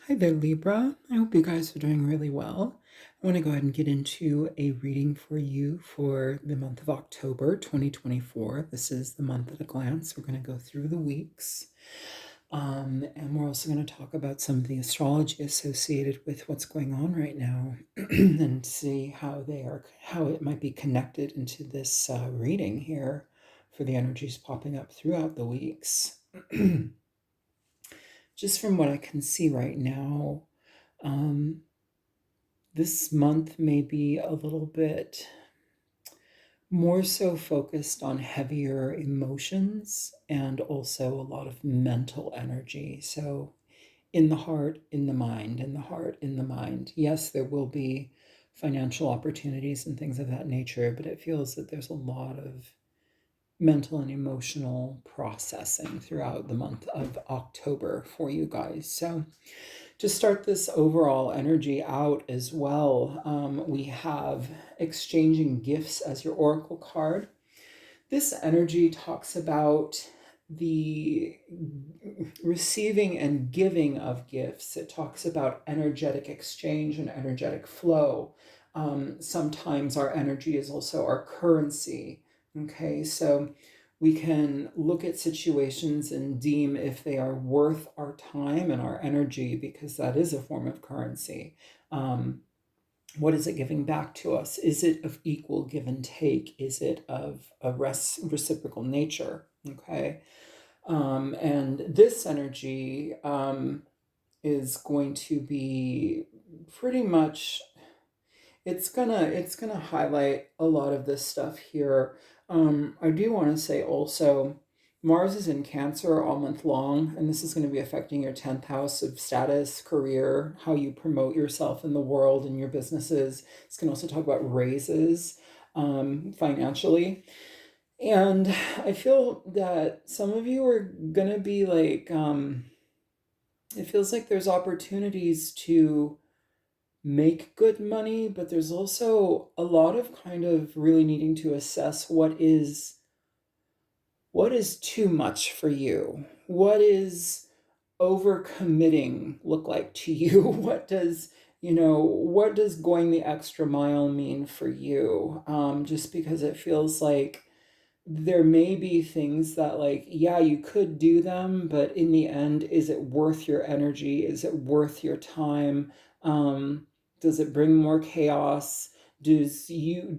Hi there, Libra. I hope you guys are doing really well. I want to go ahead and get into a reading for you for the month of October 2024. This is the month at a glance. We're going to go through the weeks. And we're also going to talk about some of the astrology associated with what's going on right now and see how it might be connected into this reading here for the energies popping up throughout the weeks. Just from what I can see right now, this month may be a little bit more so focused on heavier emotions and also a lot of mental energy. So, in the heart, in the mind, in the heart, in the mind. Yes, there will be financial opportunities and things of that nature, but it feels that there's a lot of mental and emotional processing throughout the month of October for you guys. So, to start this overall energy out as well, we have exchanging gifts as your oracle card. This energy talks about the receiving and giving of gifts. It talks about energetic exchange and energetic flow. Sometimes our energy is also our currency. Okay, so we can look at situations and deem if they are worth our time and our energy, because that is a form of currency. What is it giving back to us? Is it of equal give and take? Is it of a reciprocal nature? Okay. And this energy is going to be pretty much, it's gonna highlight a lot of this stuff here. I do want to say also, Mars is in Cancer all month long, and this is going to be affecting your 10th house of status, career, how you promote yourself in the world and your businesses. It's going to also talk about raises financially. And I feel that some of you are going to be like, it feels like there's opportunities to make good money, but there's also a lot of kind of really needing to assess what is too much for you. What is overcommitting look like to you? What does going the extra mile mean for you? Just because it feels like there may be things that, like, yeah, you could do them, but in the end, is it worth your energy? Is it worth your time? Does it bring more chaos? Does you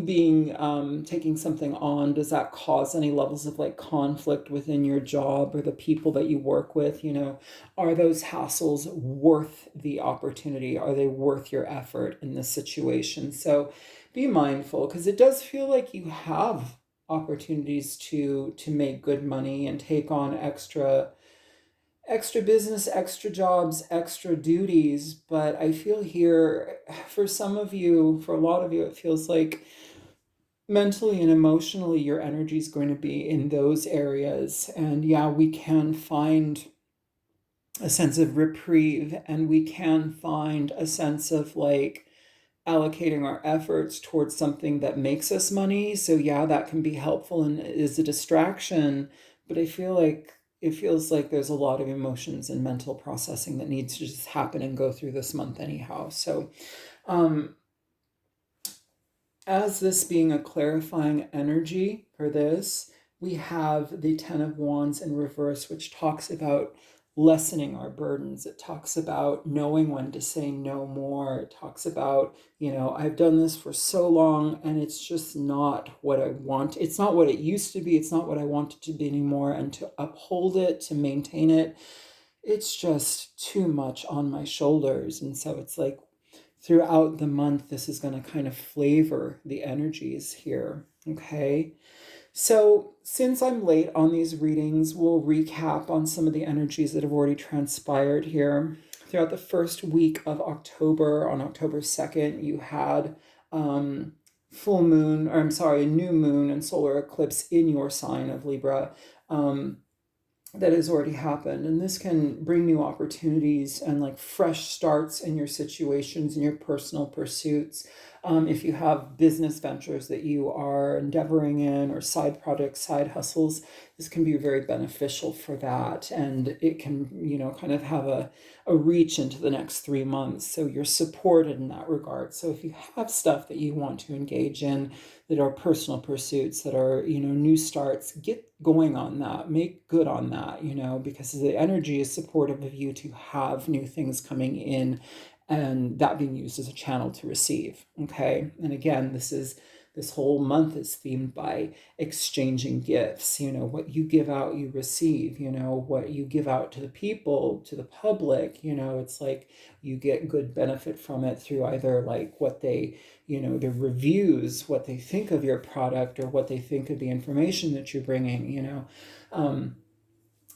being taking something on, does that cause any levels of like conflict within your job or the people that you work with? Are those hassles worth the opportunity? Are they worth your effort in this situation? So be mindful, because it does feel like you have opportunities to make good money and take on extra business, extra jobs, extra duties. But I feel here, for some of you, for a lot of you, it feels like mentally and emotionally your energy is going to be in those areas. And yeah, we can find a sense of reprieve, and we can find a sense of like allocating our efforts towards something that makes us money. So yeah, that can be helpful and is a distraction, but I feel like it feels like there's a lot of emotions and mental processing that needs to just happen and go through this month anyhow. So um as this being a clarifying energy for this, we have the Ten of Wands in reverse, which talks about lessening our burdens. It talks about knowing when to say no more. It talks about, I've done this for so long and it's just not what I want. It's not what it used to be. It's not what I want it to be anymore. And to uphold it, to maintain it, it's just too much on my shoulders. And so it's like, throughout the month, this is going to kind of flavor the energies here. Okay. So, since I'm late on these readings, we'll recap on some of the energies that have already transpired here. Throughout the first week of October, on October 2nd, you had full moon, or I'm sorry, new moon and solar eclipse in your sign of Libra. That has already happened, and this can bring new opportunities and like fresh starts in your situations and your personal pursuits. If you have business ventures that you are endeavoring in, or side projects, side hustles, this can be very beneficial for that. And it can, kind of have a reach into the next 3 months. So you're supported in that regard. So if you have stuff that you want to engage in that are personal pursuits, that are, new starts, get going on that, make good on that, because the energy is supportive of you to have new things coming in, and that being used as a channel to receive. Okay. And again, this whole month is themed by exchanging gifts. What you give out, you receive. What you give out to the people, to the public, it's like you get good benefit from it through either like what they, their reviews, what they think of your product, or what they think of the information that you're bringing.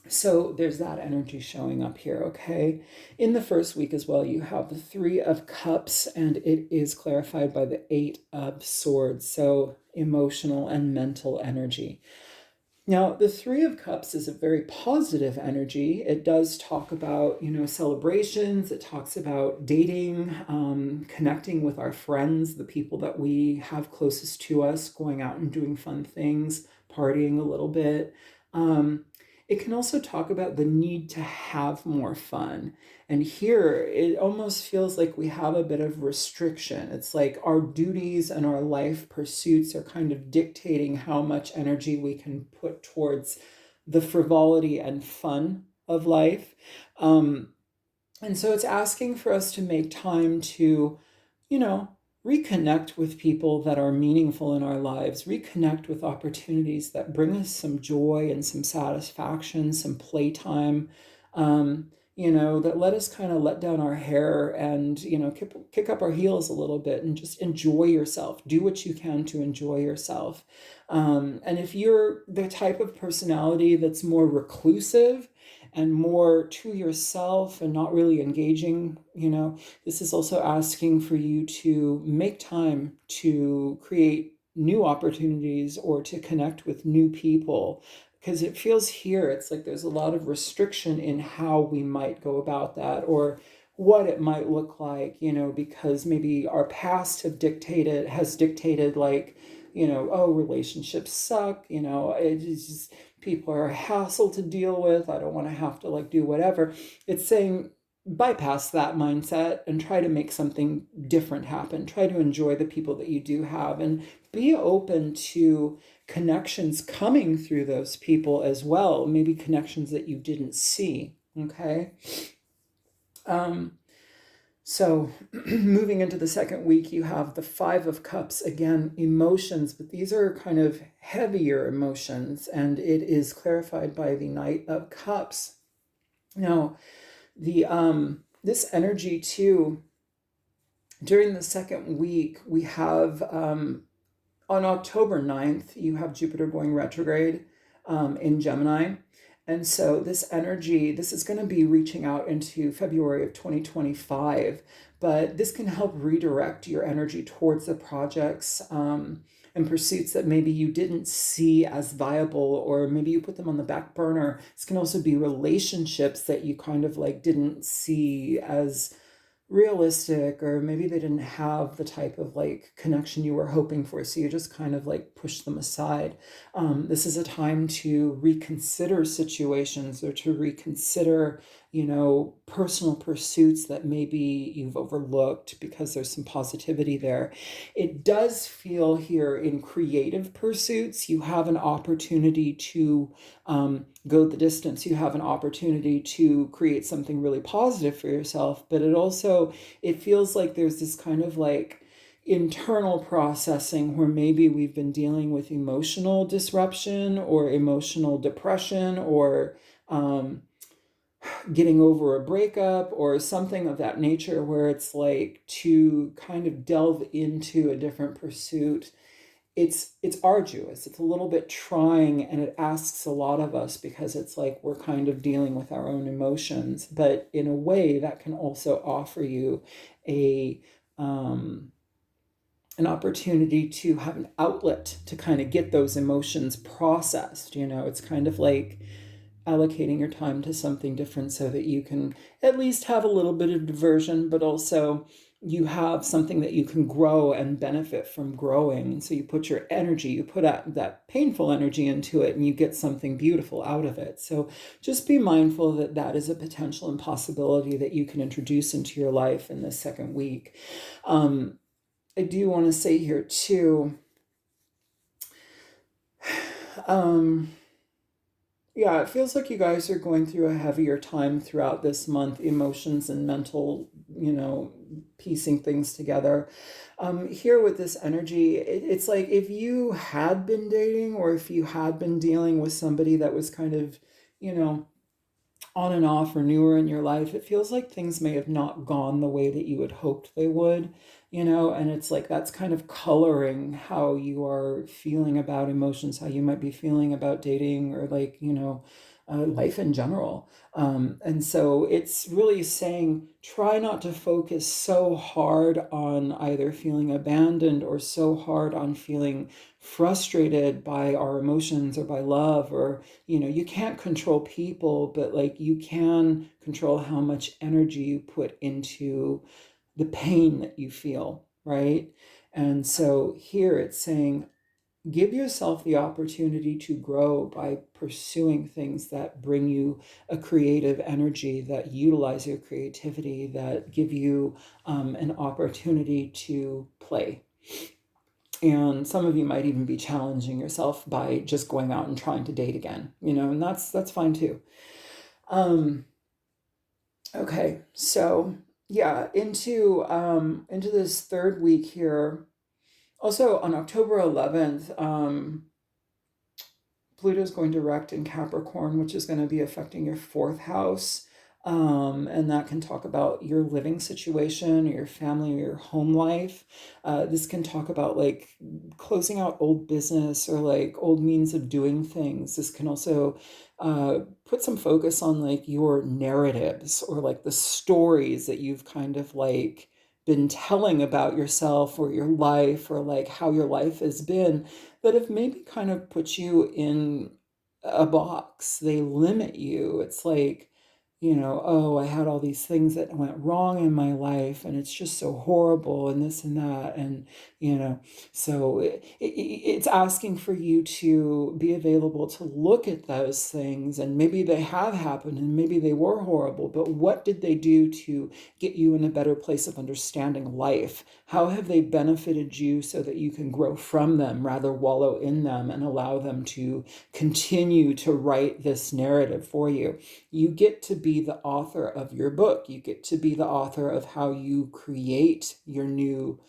So there's that energy showing up here, okay? In the first week as well, you have the Three of Cups, and it is clarified by the Eight of Swords, so emotional and mental energy. Now, the Three of Cups is a very positive energy. It does talk about, celebrations. It talks about dating, connecting with our friends, the people that we have closest to us, going out and doing fun things, partying a little bit. It can also talk about the need to have more fun. And here it almost feels like we have a bit of restriction. It's like our duties and our life pursuits are kind of dictating how much energy we can put towards the frivolity and fun of life. And so it's asking for us to make time to, you know, reconnect with people that are meaningful in our lives, reconnect with opportunities that bring us some joy and some satisfaction, some playtime, that let us kind of let down our hair and, kick up our heels a little bit and just enjoy yourself. Do what you can to enjoy yourself. And if you're the type of personality that's more reclusive and more to yourself and not really engaging, this is also asking for you to make time to create new opportunities or to connect with new people. Because it feels here, it's like there's a lot of restriction in how we might go about that, or what it might look like, because maybe our past has dictated like, oh, relationships suck, it's just, people are a hassle to deal with. I don't want to have to like do whatever. It's saying bypass that mindset and try to make something different happen. Try to enjoy the people that you do have and be open to connections coming through those people as well. Maybe connections that you didn't see. Okay. So moving into the second week, you have the Five of Cups, again, emotions, but these are kind of heavier emotions, and it is clarified by the Knight of Cups. Now, the this energy too, during the second week, we have on October 9th, you have Jupiter going retrograde in Gemini. And so this energy, this is going to be reaching out into February of 2025, but this can help redirect your energy towards the projects and pursuits that maybe you didn't see as viable, or maybe you put them on the back burner. This can also be relationships that you kind of like didn't see as realistic, or maybe they didn't have the type of like connection you were hoping for, so you just kind of like push them aside. This is a time to reconsider situations, or to reconsider personal pursuits that maybe you've overlooked, because there's some positivity there. It does feel here in creative pursuits you have an opportunity to go the distance. You have an opportunity to create something really positive for yourself, but it feels like there's this kind of like internal processing where maybe we've been dealing with emotional disruption or emotional depression, or getting over a breakup or something of that nature, where it's like to kind of delve into a different pursuit. It's arduous, it's a little bit trying, and it asks a lot of us, because it's like we're kind of dealing with our own emotions, but in a way that can also offer you a an opportunity to have an outlet to kind of get those emotions processed. It's kind of like allocating your time to something different so that you can at least have a little bit of diversion, but also you have something that you can grow and benefit from growing. And so you put your energy, you put out that painful energy into it, and you get something beautiful out of it. So just be mindful that that is a potential and possibility that you can introduce into your life in this second week. I do want to say here too, um, yeah, it feels like you guys are going through a heavier time throughout this month, emotions and mental, piecing things together. Here with this energy, it's like if you had been dating or if you had been dealing with somebody that was kind of, you know, on and off or newer in your life, it feels like things may have not gone the way that you had hoped they would, and it's like that's kind of coloring how you are feeling about emotions, how you might be feeling about dating or like, life in general. And so it's really saying try not to focus so hard on either feeling abandoned or so hard on feeling frustrated by our emotions or by love, or you can't control people, but like you can control how much energy you put into the pain that you feel, right? And so here it's saying give yourself the opportunity to grow by pursuing things that bring you a creative energy, that utilize your creativity, that give you an opportunity to play. And some of you might even be challenging yourself by just going out and trying to date again, and that's fine too. Okay, so yeah, into this third week here. Also on October 11th, Pluto's going direct in Capricorn, which is going to be affecting your fourth house. And that can talk about your living situation, or your family, or your home life. This can talk about like closing out old business or like old means of doing things. This can also put some focus on like your narratives or like the stories that you've kind of like been telling about yourself or your life, or like how your life has been, that have maybe kind of put you in a box. They limit you. It's like, oh, I had all these things that went wrong in my life and it's just so horrible and this and that. And, so it's asking for you to be available to look at those things, and maybe they have happened and maybe they were horrible, but what did they do to get you in a better place of understanding life? How have they benefited you so that you can grow from them, rather wallow in them and allow them to continue to write this narrative for you? You get to be the author of your book. You get to be the author of how you create your new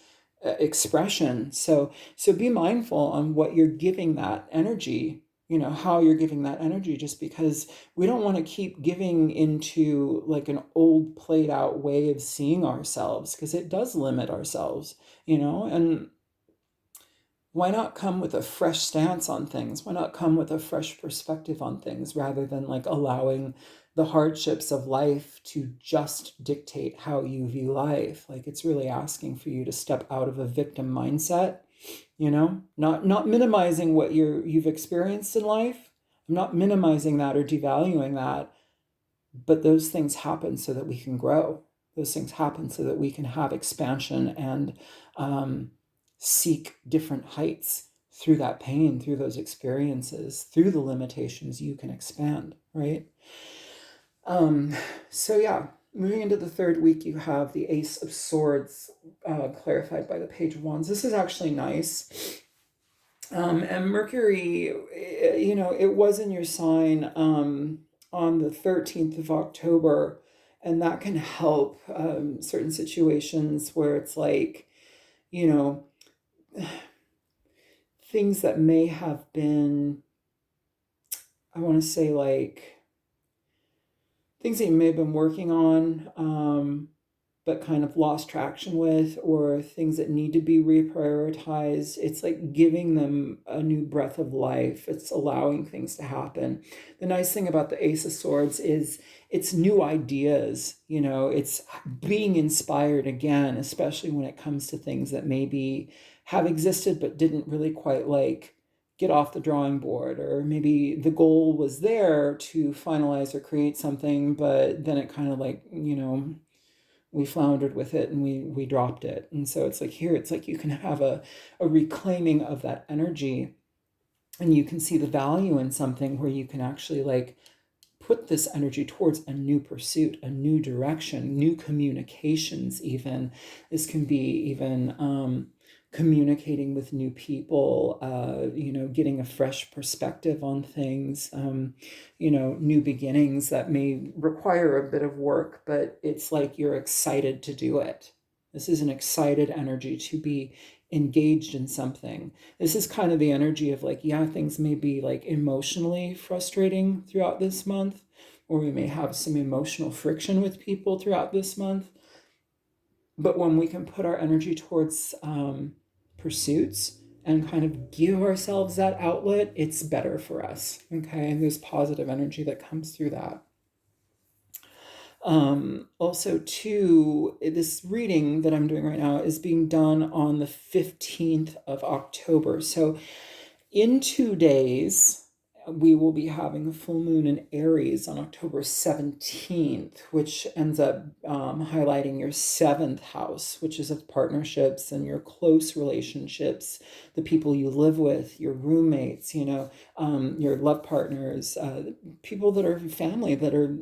expression. So be mindful on what you're giving that energy, how you're giving that energy, just because we don't want to keep giving into like an old played out way of seeing ourselves, because it does limit ourselves, and why not come with a fresh stance on things? Why not come with a fresh perspective on things, rather than like allowing the hardships of life to just dictate how you view life? Like it's really asking for you to step out of a victim mindset, not minimizing what you've experienced in life. I'm not minimizing that or devaluing that, but those things happen so that we can grow. Those things happen so that we can have expansion and seek different heights through that pain, through those experiences, through the limitations. You can expand, right? So yeah, moving into the third week, you have the Ace of Swords clarified by the Page of Wands. This is actually nice. And Mercury, it was in your sign on the 13th of October, and that can help certain situations where it's like, you know, things that may have been, I want to say, like things that you may have been working on, but kind of lost traction with, or things that need to be reprioritized. It's like giving them a new breath of life. It's allowing things to happen. The nice thing about the Ace of Swords is it's new ideas, it's being inspired again, especially when it comes to things that maybe have existed but didn't really quite like get off the drawing board, or maybe the goal was there to finalize or create something, but then it kind of like, we floundered with it and we dropped it. And so it's like here, it's like you can have a reclaiming of that energy, and you can see the value in something where you can actually like put this energy towards a new pursuit, a new direction, new communications. Even this can be even communicating with new people, getting a fresh perspective on things, new beginnings that may require a bit of work, but it's like you're excited to do it. This is an excited energy to be engaged in something. This is kind of the energy of like, yeah, things may be like emotionally frustrating throughout this month, or we may have some emotional friction with people throughout this month. But when we can put our energy towards pursuits and kind of give ourselves that outlet, it's better for us. Okay. And there's positive energy that comes through that. Also, too, this reading that I'm doing right now is being done on the 15th of October. So in 2 days, we will be having a full moon in Aries on October 17th, which ends up highlighting your seventh house, which is of partnerships and your close relationships, the people you live with, your roommates, your love partners, people that are family that are,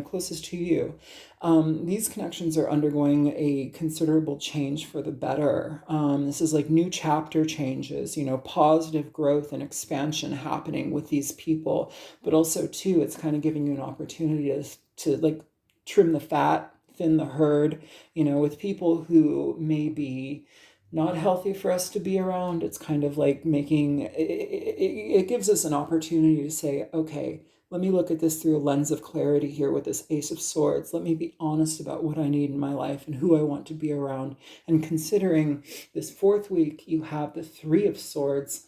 closest to you. These connections are undergoing a considerable change for the better. This is like new chapter changes, positive growth and expansion happening with these people. But also, too, it's kind of giving you an opportunity to like trim the fat, thin the herd, with people who may be not healthy for us to be around. It's kind of like it gives us an opportunity to say, okay, let me look at this through a lens of clarity here with this Ace of Swords. Let me be honest about what I need in my life and who I want to be around. And considering this fourth week, you have the Three of Swords,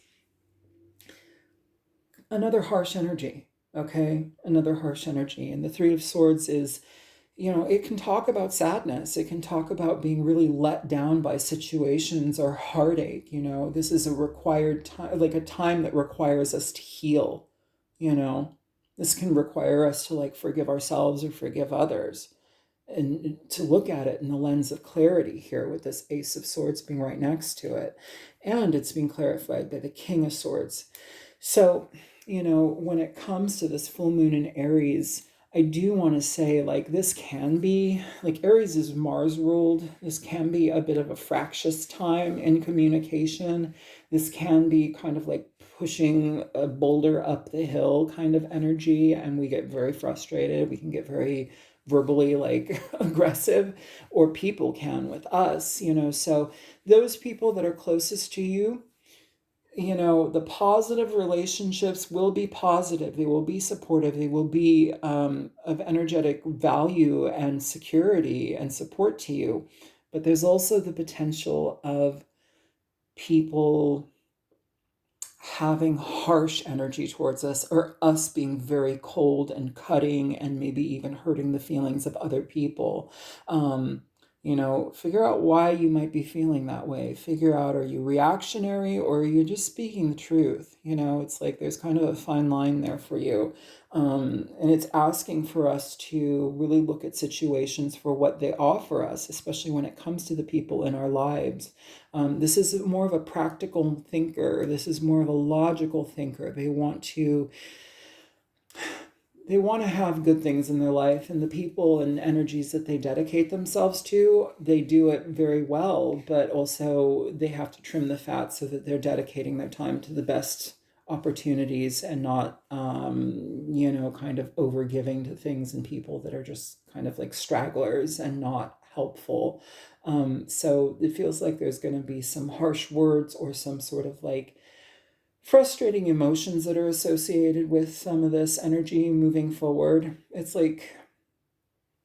another harsh energy, okay? Another harsh energy. And the Three of Swords is, it can talk about sadness. It can talk about being really let down by situations or heartache. This is a required time, like a time that requires us to heal, This can require us to like forgive ourselves or forgive others, and to look at it in the lens of clarity here with this Ace of Swords being right next to it. And it's being clarified by the King of Swords. So, when it comes to this full moon in Aries, I do want to say, like, this can be, like, Aries is Mars ruled. This can be a bit of a fractious time in communication. This can be kind of like pushing a boulder up the hill kind of energy, and we get very frustrated. We can get very verbally like aggressive, or people can with us, So those people that are closest to you, the positive relationships will be positive. They will be supportive. They will be of energetic value and security and support to you. But there's also the potential of people having harsh energy towards us, or us being very cold and cutting and maybe even hurting the feelings of other people. Figure out why you might be feeling that way. Figure out, are you reactionary or are you just speaking the truth? It's like there's kind of a fine line there for you. And it's asking for us to really look at situations for what they offer us, especially when it comes to the people in our lives. This is more of a practical thinker. This is more of a logical thinker. They want to have good things in their life, and the people and energies that they dedicate themselves to, they do it very well, but also they have to trim the fat so that they're dedicating their time to the best opportunities and not, kind of overgiving to things and people that are just kind of like stragglers and not helpful. So it feels like there's going to be some harsh words or some sort of like frustrating emotions that are associated with some of this energy moving forward. It's like,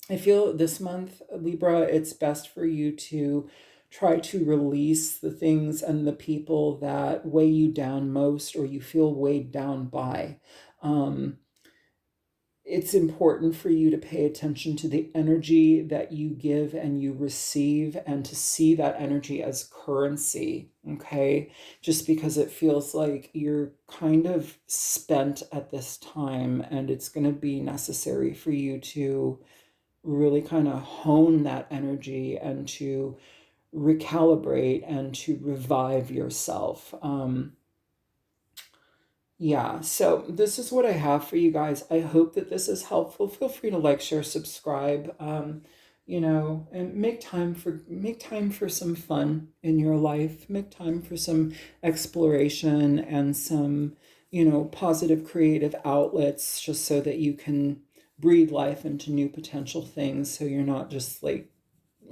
I feel this month, Libra, it's best for you to try to release the things and the people that weigh you down most, or you feel weighed down by. It's important for you to pay attention to the energy that you give and you receive, and to see that energy as currency, okay? Just because it feels like you're kind of spent at this time, and it's going to be necessary for you to really kind of hone that energy and to recalibrate and to revive yourself. Yeah, so this is what I have for you guys. I hope that this is helpful. Feel free to like, share, subscribe, and make time for some fun in your life. Make time for some exploration and some, positive creative outlets, just so that you can breathe life into new potential things. So you're not just like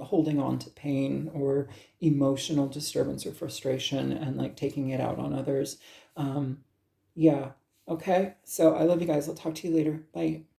holding on to pain or emotional disturbance or frustration and like taking it out on others. Yeah. Okay. So I love you guys. I'll talk to you later. Bye.